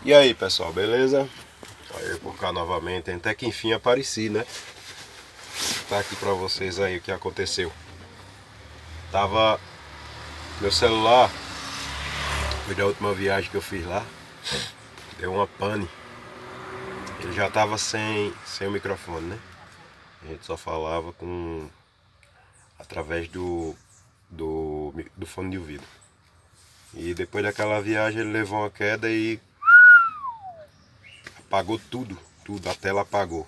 E aí pessoal, beleza? Aí por cá novamente, até que enfim apareci, né? Tá aqui pra vocês aí o que aconteceu. Tava... Meu celular, foi da última viagem que eu fiz lá, deu uma pane. Ele já tava sem o microfone, né? A gente só falava através do fone de ouvido. E depois daquela viagem ele levou uma queda e apagou tudo, a tela apagou.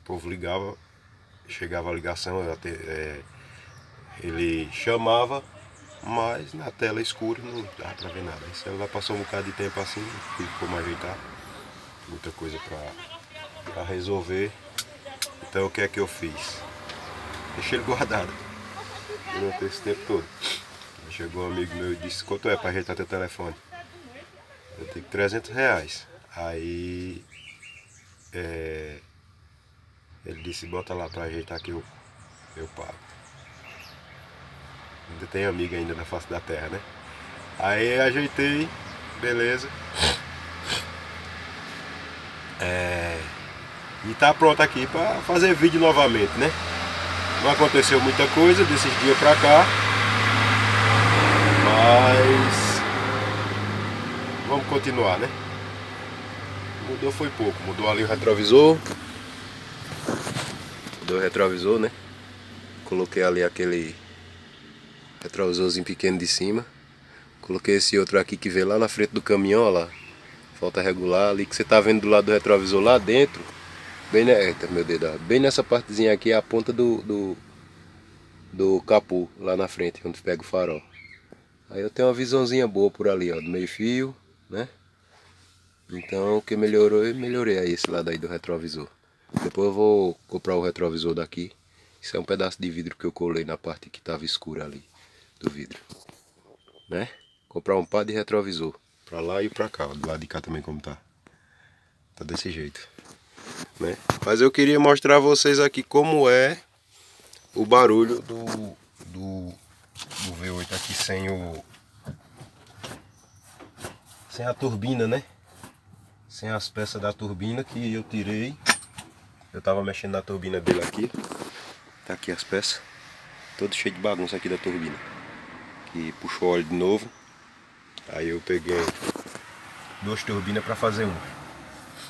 O povo ligava, chegava a ligação, ele chamava, mas na tela escura não dava pra ver nada. O celular passou um bocado de tempo assim, tive como ajeitar, muita coisa pra resolver. Então o que é que eu fiz? Deixei ele guardado durante esse tempo todo. Chegou um amigo meu e disse: quanto é pra ajeitar teu telefone? Eu tenho R$300. Aí ele disse: bota lá pra ajeitar que eu pago. Ainda tem amigo ainda na face da terra, né? Aí ajeitei, beleza. E tá pronto aqui pra fazer vídeo novamente, né? Não aconteceu muita coisa desses dias pra cá, mas vamos continuar, né? Mudou foi pouco, mudou ali o retrovisor. Mudou o retrovisor, né? Coloquei ali aquele retrovisorzinho pequeno de cima. Coloquei esse outro aqui que veio lá na frente do caminhão, ó lá. Falta regular ali que você tá vendo do lado do retrovisor lá dentro. Bem, eita, meu dedo, bem nessa partezinha aqui é a ponta do capô, lá na frente, onde pega o farol. Aí eu tenho uma visãozinha boa por ali, ó, do meio fio, né? Então o que melhorou, eu melhorei aí esse lado aí do retrovisor. Depois eu vou comprar o retrovisor daqui. Isso é um pedaço de vidro que eu colei na parte que estava escura ali do vidro, né? Comprar um par de retrovisor pra lá e pra cá, ó, do lado de cá também como tá. Tá desse jeito, né? Mas eu queria mostrar a vocês aqui como é o barulho do V8 aqui sem a turbina, né? Sem as peças da turbina que eu tirei. Eu tava mexendo na turbina dele aqui. Tá aqui as peças. Todo cheio de bagunça aqui da turbina. Que puxou óleo de novo. Aí eu peguei 2 turbinas pra fazer uma.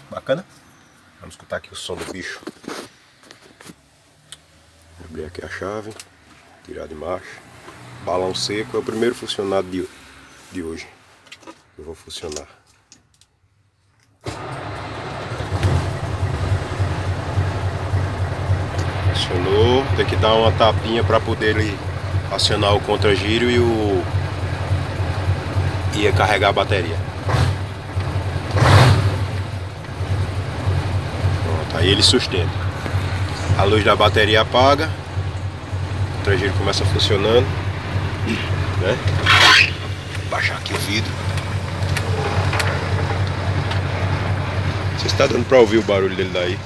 Bacana? Vamos escutar aqui o som do bicho. Abrir aqui a chave. Tirar de marcha. Balão seco é o primeiro funcionado de hoje. Eu vou funcionar. Funcionou. Tem que dar uma tapinha para poder ele acionar o contra-giro e carregar a bateria. Pronto, aí ele sustenta. A luz da bateria apaga. O contra-giro começa funcionando, né? Vou baixar aqui o vidro. Você está dando para ouvir o barulho dele daí?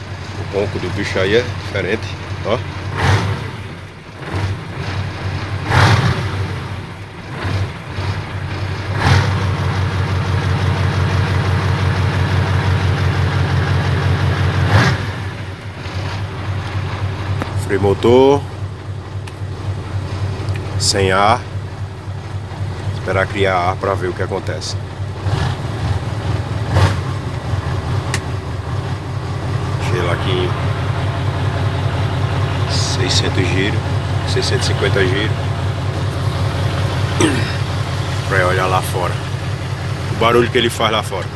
O ronco do bicho aí é diferente, ó. Freio motor sem ar. Esperar criar ar para ver o que acontece. Deixei lá aqui em 600 giros, 650 giros, para olhar lá fora o barulho que ele faz lá fora.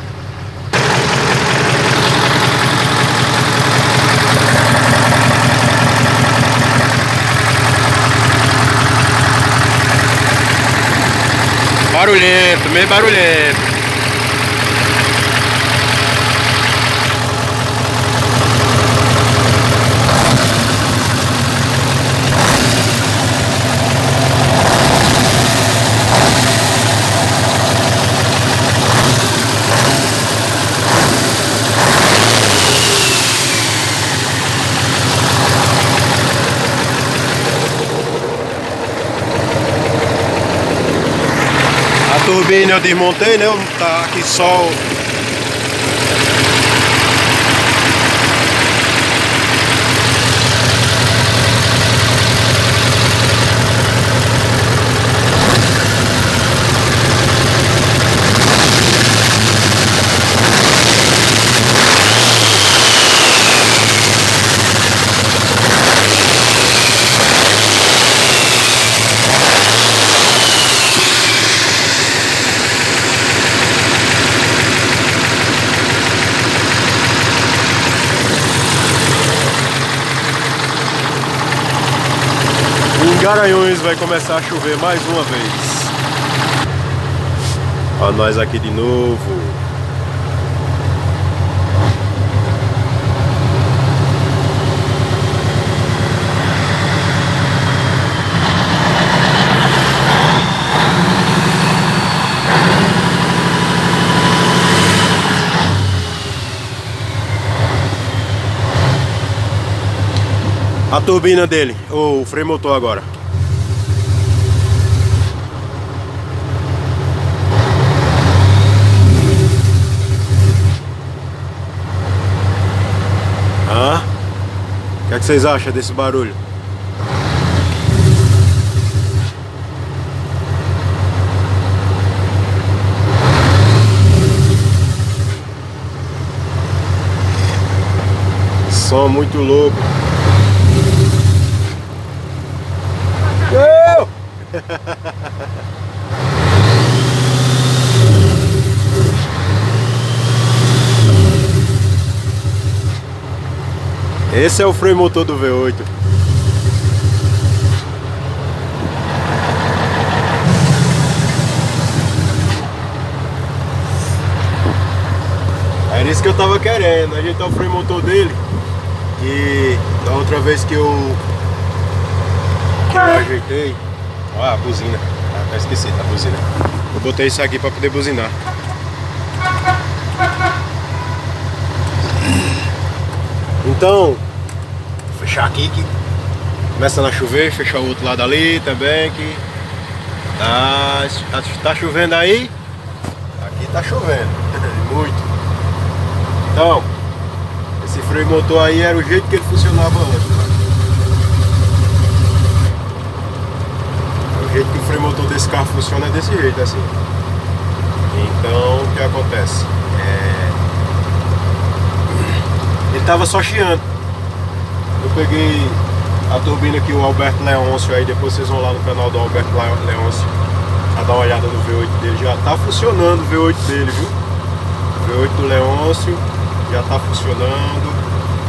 Barulhento, meio barulhento. A turbina eu desmontei, né? Tá aqui só Garanhuns vai começar a chover mais uma vez. Olha nós aqui de novo. A turbina dele, o freio motor agora. O que é que vocês acham desse barulho? Som muito louco. Esse é o freio motor do V8. Era isso que eu tava querendo, ajeitar o freio motor dele. E da outra vez que eu ajeitei, ó a buzina, até esqueci da buzina. Eu botei isso aqui para poder buzinar. Então, vou fechar aqui que começando a chover, fechar o outro lado ali também que tá chovendo aí. Aqui tá chovendo muito. Então, esse freio motor aí era o jeito que ele funcionava antes. O jeito que o freio motor desse carro funciona é desse jeito, assim. Então, o que acontece? Ele tava só chiando. Eu peguei a turbina que o Alberto Leôncio, aí depois vocês vão lá no canal do Alberto Leôncio a dar uma olhada no V8 dele. Já tá funcionando o V8 dele, viu? O V8 do Leôncio já tá funcionando.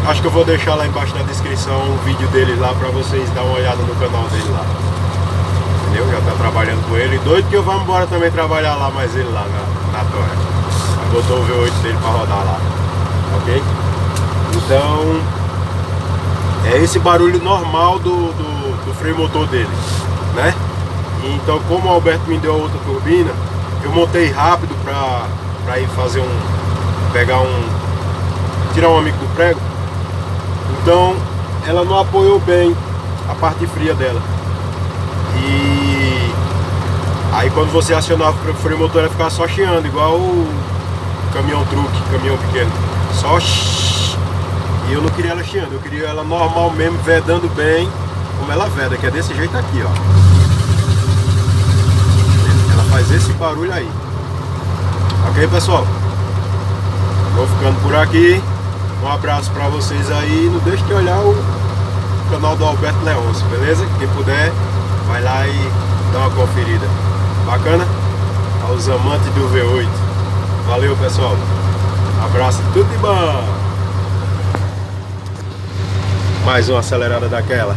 Acho que eu vou deixar lá embaixo na descrição o vídeo dele lá pra vocês dar uma olhada no canal dele lá. Entendeu? Já tá trabalhando com ele. Doido que eu vá embora também trabalhar lá, mais ele lá na torre. Botou o V8 dele pra rodar lá. Ok? Então, é esse barulho normal do freio motor dele, né? Então, como o Alberto me deu a outra turbina, eu montei rápido pra ir fazer tirar um amigo do prego. Então, ela não apoiou bem a parte fria dela. E aí quando você acionava o freio motor, ela ficava só chiando, igual o caminhão truque, caminhão pequeno. Só e eu não queria ela chiando, eu queria ela normal mesmo, vedando bem, como ela veda, que é desse jeito aqui, ó. Ela faz esse barulho aí. Ok, pessoal? Vou ficando por aqui. Um abraço pra vocês aí. Não deixe de olhar o canal do Alberto Leôncio, beleza? Quem puder, vai lá e dá uma conferida. Bacana? Aos amantes do V8. Valeu, pessoal. Abraço, tudo de bom. Mais uma acelerada daquela.